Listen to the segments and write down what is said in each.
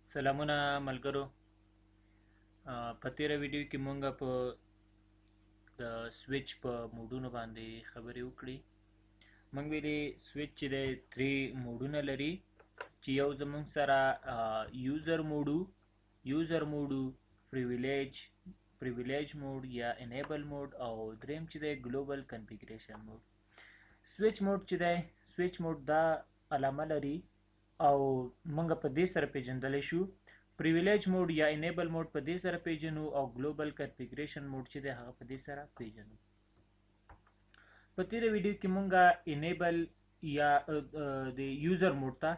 سلامونه ملګرو. په تیره ویډیو کې مونږ په د سویچ په موډونو باندې خبرې وکړې. مونږ ویلي سویچ چې دی 3 موډونه لري چې یو زمونږ سره یوزر موډو پریویلیج موډ یا انیبل موډ او دریم چې دی ګلوبل کنفیګریشن موډ. سویچ موډ چې دی سویچ موډ دا علامه لري او مونږ په دې سره پیژندلی شو. پریویلیج موډ یا انیبل موډ په دې سره پیژنو او ګلوبل کنفیګریشن موډ چې دی هغه په دې سره پیژنو. په تیره ویډیو کې مونږه انیبل یا د یوزر موډ ته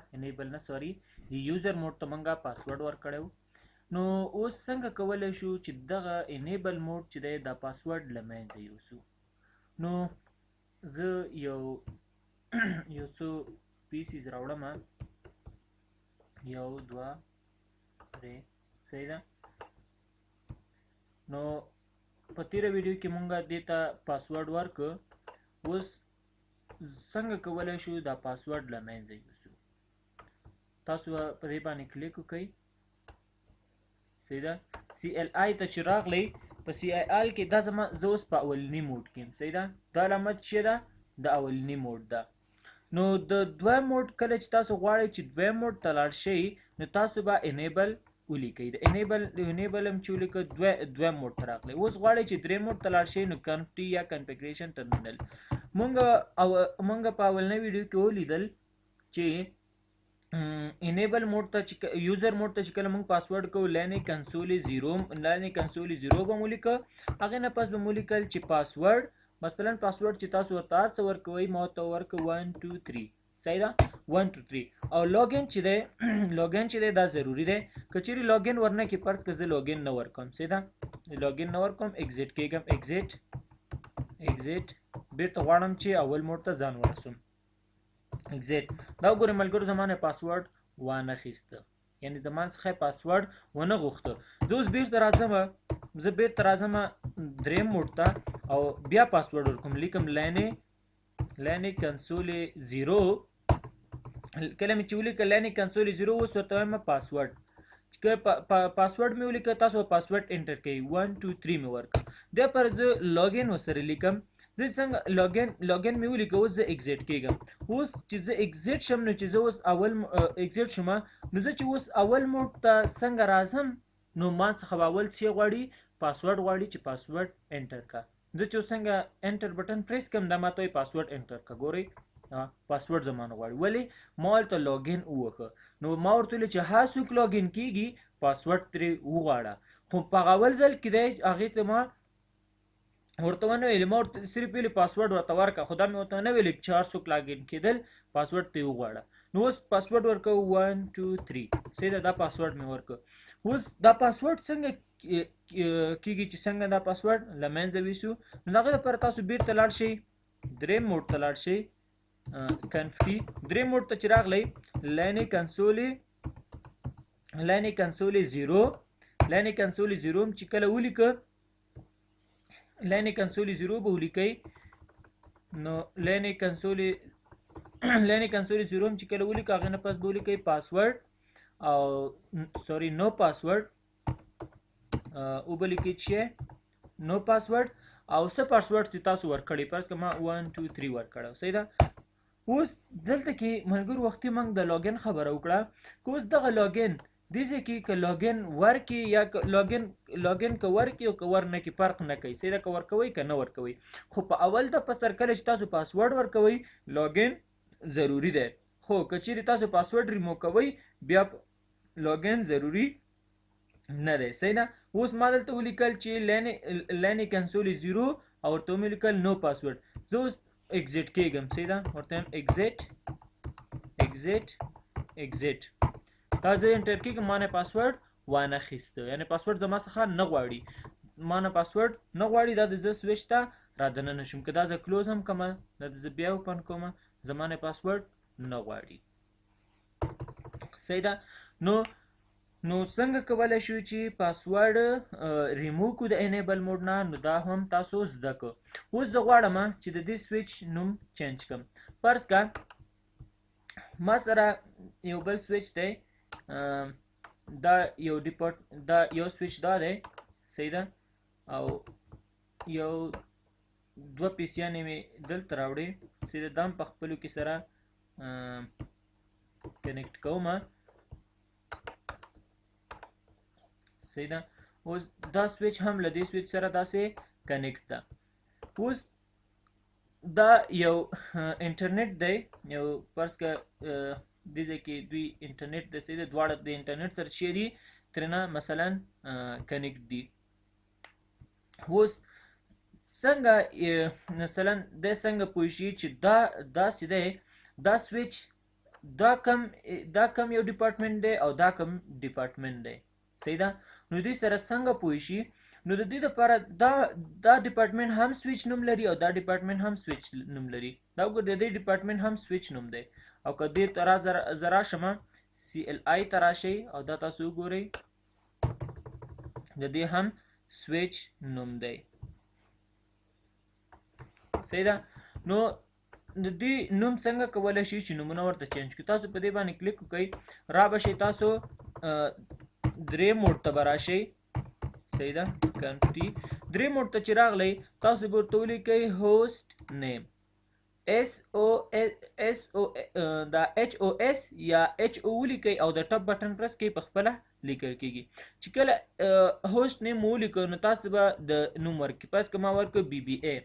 د یوزر موډ ته مونږه پاسورډ ورکړی و. نو اوس څنګه کولی شو چې دغه انیبل موډ چې دی دا پاسورډ له منځه یوسو. نو زه یو څو پیسیز راوړم، 1 2 3 صحیح ده. نو په تیره ویډیو کې مونږه دې ته پاسورډ ورکړ. اوس څنګه کولی شو دا پاسورډ له منځه یوسو. تاسو په دې باندې کلیک وکړئ، صحیح ده. CLI ته چې راغلی په CLI کې دا زه اوس په اولني موډ کې یم، صحیح ده. دا علامت چې ده د اولني موډ ده. نو د دویم موډ کله چې تاسو غواړئ چې دویم موډ ته لاړ شئ نو تاسو به انیبل ولیکئ. د انیبل هم چې ولیکه دویم موډ ته راغلی. اوس غواړئ چې دریم موډ ته لاړ شئ نو کنفټي یا کنفیګریشن ټرمینل. مونږ په اولنۍ ویډیو کې ولیدل چې انیبل موډ ته یوزر موډ ته چې کله مونږ پاسورډ کوو لینې کنسولي 0 به مو لیکه. هغې نه پس به مو لیکل چې پاسورډ مثلا پاسورډ چې تاسو ورته هر څه ورکوئ ما ورته ورکړه 1 2 3 صحیح ده 1 2 3 او لاګین چې دی دا ضروری دی. که چیرې لاګین ورنه کې پرد که زه لاګین نه ورکوم، صحیح ده لاګین نه ورکوم، اگزیټ کېږم، اگزیټ بیرته غواړم چې اول موډ ته ځان ورسوم، اگزیټ. دا وګورئ ملګرو زما نه پاسورډ وانه خیسته، یعنې د ما څخه پاسورډ ونه غوښته. زه اوس بیرته راځم دریم موډ ته او بیا پاسورډ ورکوم، لیکم لینې کنسولي 0. کله مې چې ولیکه لینې کنسولي 0 اوس ورته وایم پاسورډ. که پاسورډ مې ولیکه تاسو پاسورډ انټر کوئ 1 2 3 مې ورکړه. بیا پر زه لاګین ورسره لیکم. زه څنګه لاګین مې ولیکه، اوس زه اگزیټ کېږم. اوس چې زه اگزیټ شم نو چې زه اوس اگزیټ شم نو زه چې اوس اول موډ ته څنګه راځم نو ما څخه به اول څه غواړي، پاسورډ غواړي چې پاسورډ انټر کا. زه چې اوس څنګه انټر بټن پریس کوم دا ما ته وایي پاسورډ انټر کا. ګورئ پاسورډ زما نه غواړي، ولې ما هلته لاګین ووهه. نو ما ورته ویلې چې هر څوک لاګین کېږي پاسورډ ترې وغواړه. خو په هغه اول ځل کې دی هغې ته ما ورته ونه ویلې، ما ورته صرف ویلې پاسورډ ورته ورکړه، خو دا مې ورته ونه ویلې چې هر څوک لاګین کېدل پاسورډ ته یې وغواړه. نو اوس پاسورډ ورکوو 1 2 3 صحیح ده. دا پاسورډ مې ورکړه. اوس دا پاسورډ څنګه کېږي چې څنګه دا پاسورډ له منځه ویسو. نو د هغې لپاره تاسو بیرته لاړ شئ دریم موډ ته لاړ شئ، کنفټي. دریم موډ ته چې راغلی لینې کنسولي 0 چې کله ولیکه لینې کنسولي 0 به ولیکئ. نو لینې کنسولي 0 چې کله ولیکه هغې نه پس به ولیکئ پاسورډ او سوري نو پاسورډ وبه لیکئ چې نو پاسورډ او څه پاسورډ چې تاسو ورکړئ. فرض که ما 1 2 3 ورکړه، صحیح ده. اوس دلته کې ملګرو وختي موږ د لاګین خبره وکړه. که اوس دغه لاګین دې ځای کې که لاګین ورکړي یا لاګین که ورکړي او که ورنه کړي فرق نه کوي، صحیح ده. که ورکوئ که نه ورکوئ، خو په اول دفعه سر کله چې تاسو پاسورډ ورکوئ لاګین ضروري دی. خو که چیرې تاسو پاسورډ ریمو کوئ بیا لاګین ضروري نه دی، صحیح ده. اوس ما دلته ولیکل چې لینې کنسولي 0 او ورته مې لیکل نو پاسورډ. زه اوس اگزیټ کېږم، صحیح ده. ورته وایم اگزیټ. دا زه انټر کېږم، ما نه پاسورډ وانه خیسته، یعنې پاسورډ زما څخه نه غواړي، ما نه پاسورډ نه غواړي. دا د زه سویچ ته را دننه شم. که دا زه کلوز هم کوم، دا زه بیا اوپن کوم، زما نه پاسورډ نه غواړي، صحیح ده. نو څنګه کولی شو چې پاسورډ ریموو کړو د انیبل موډ نه، نو دا هم تاسو زده کړو. اوس زه غواړم چې د دې سویچ نوم چینج کړم. فرض که ما سره یو بل سویچ دی دا یو سویچ دا دی صحیح ده او یو دوه پیسیانې مې دلته راوړې صحیح ده دا هم په خپلو کې سره کنیکټ کوم صحیح ده اوس دا سویچ هم له دې سویچ سره داسې کنیکټ ده اوس دا یو انټرنیټ دی یو فرض که دې ځای کې دوی انټرنیټ د صحیح ده دواړه د انټرنیټ سره چې دي ترېنه مثلا کنیکټ دي اوس څنګه مثلا دی څنګه پوه شي چې دا داسې دی دا سویچ دا کم یو ډپارټمنټ دی او دا کم ډپارټمنټ دی صحیح ده نو دوی سره څنګه پوه شي نو د دې لپاره دا ډپارټمنټ هم سویچ نوم لري او دا ډپارټمنټ هم سویچ نوم لري دا وګوره د دې ډپارټمنټ هم سویچ نوم دی او که دې ته زه راشم CLI ته راشئ او دا تاسو وګورئ د دې هم سویچ نوم دی صحیح ده نو د دې نوم څنګه کولی شي چې نومونه ورته چینج کړي تاسو په دې باندې کلیک وکړئ را به شئ تاسو درې موډ ته به راشئ صحیح ده کنټري درې موډ ته چې راغلی تاسو به ورته ولیکئ هوسټ نیم دا HOS یا HO ولیکئ او د ټپ بټن پرس کوئ په خپله لیکل کېږي چې کله هوسټ نیم مو ولیکئ نو تاسو به د نوم ورکړئ پس که ما ورکړ BBA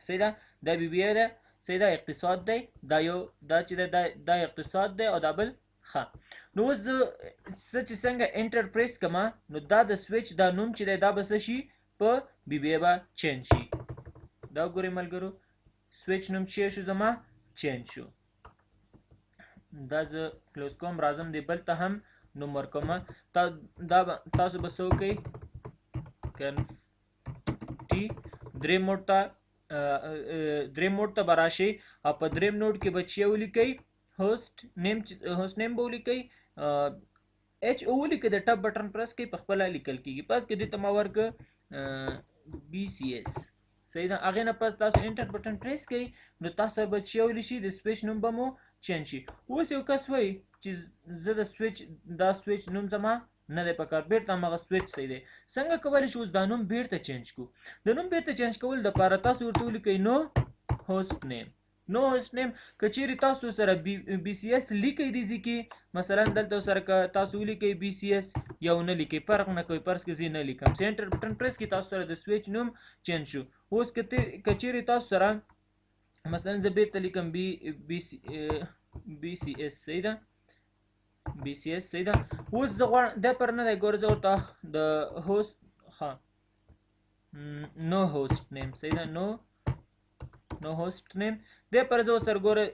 صحیح ده دا BBA ده صحیح ده اقتصاد دی دا چې ده دا اقتصاد دی او دا بل ښه نو اوس زه چې څنګه انټر پریس کړم نو دا د سویچ دا نوم چې دی دا به څه شي په BBA به چینج شي دا وګورئ ملګرو سویچ نوم چې شو زما چینج شو دا زه کلوز کوم راځم دی بل ته هم نوم ورکوم دا تاسو به څه وکئ کنټي درې موډ ته به راشئ او په درېم نوډ کې به چې ولیکئ هوسټ نیم به ولیکئ HO ولیکئ د ټپ بټن پرس کوئ په خپله لیکل کېږي پس که دې ته ما ورکړه BCS صحیح ده هغې نه پس تاسو انټر بټن پریس کوئ نو تاسو به چې ولی شي د سویچ نوم به مو چینج شي اوس یو کس وایي چې زه دا سویچ نوم زما نه دی پکار بیرته همغه سویچ صحیح دی څنګه کولی شو اوس دا نوم بیرته چینج کړو د نوم بیرته چینج کولو دپاره تاسو ورته ولیکئ نو هوسټ نیم که چیرې تاسو سره BCS لیکئ دې ځای کې مثلا دلته سره که تاسو ولیکئ BCS یا ونه لیکئ فرق نه کوي فرض که زه نه لیکم چې انټر بټن پریس کړئ تاسو سره د سویچ نوم چینج شو اوس که چیرې تاسو سره مثلا زه بیرته لیکم BCS صحیح ده BCS صحیح ده اوس زه غواړم دا پر نه دی ګوره زه ورته د هوسټ نو هوسټ نیم صحیح ده نو هوسټ نیم دې پر زه ورسره ګوره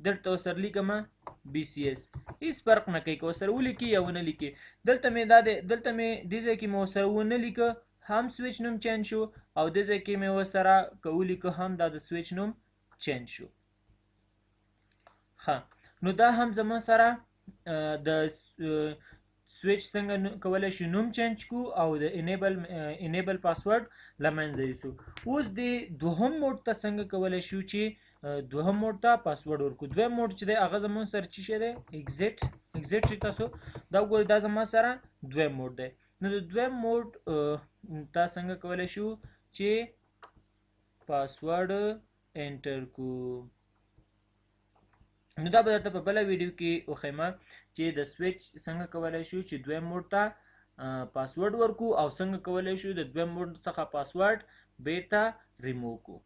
دلته ورسره لیکم BCS هېڅ فرق نه کوي که ورسره ولیکي یا ونه لیکي دلته مې دې ځای کې مې ورسره ونه لیکه هم سویچ نوم چینج شو او دې ځای کې مې ورسره که ولیکه هم دا د سویچ نوم چینج شو ښه نو دا هم زما سره د سویچ څنګه کولی شي نوم چینج کړو او د انیبل پاسورډ له منځه یوسو اوس د دوهم موډ ته څنګه کولی شو چې دوهم موډ ته پاسورډ ورکړو دویم موډ چې دی هغه زموږ سره څه شی دی ایګزیټ تاسو دا وګورئ دا زما سره دویم موډ دی نو د دویم موډ ته څنګه کولی شو چې پاسورډ انټر کړو نو دا به درته په بله ویډیو کې وښیم چې د سویچ څنګه کولی شو چې دویم موډ ته پاسورډ ورکړو او څنګه کولی شو د دویم موډ څخه پاسورډ بیرته ریموو کړو